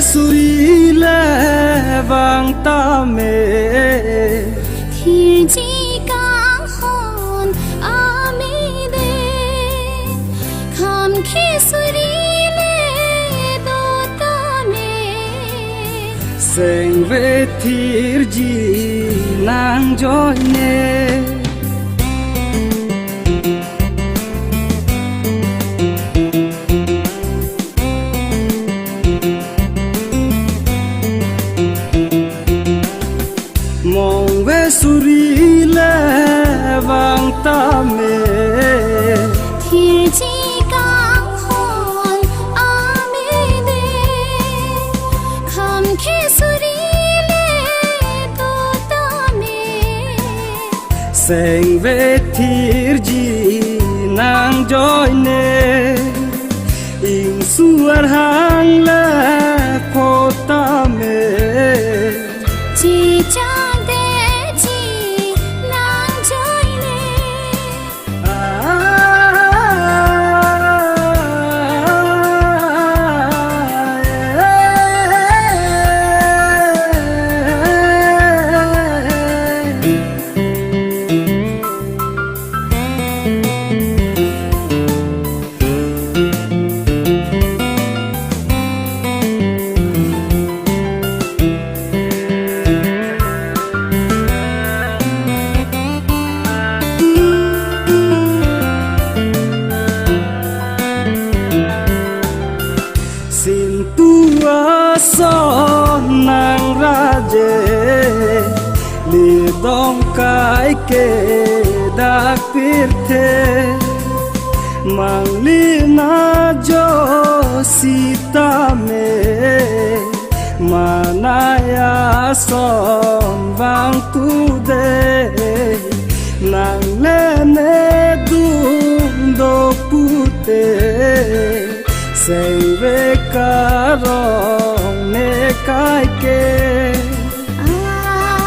suri le vang ta me thiên chi cang hồn ami de kham khi suri le do ta me seng ve thir ji nang joy ne mong ve suri le vang ta me thiên chi cang hồn ami de kham khi suri le do ta me seng ve thir ji nang joy ne ing suar hang le phota me chi cha de chi nang joy ne xin tua son nang raje li dong kai ke dak pirthe mang li na jo sita me manaya son vang tu de nang le ne du do pute say về cả rong nè cái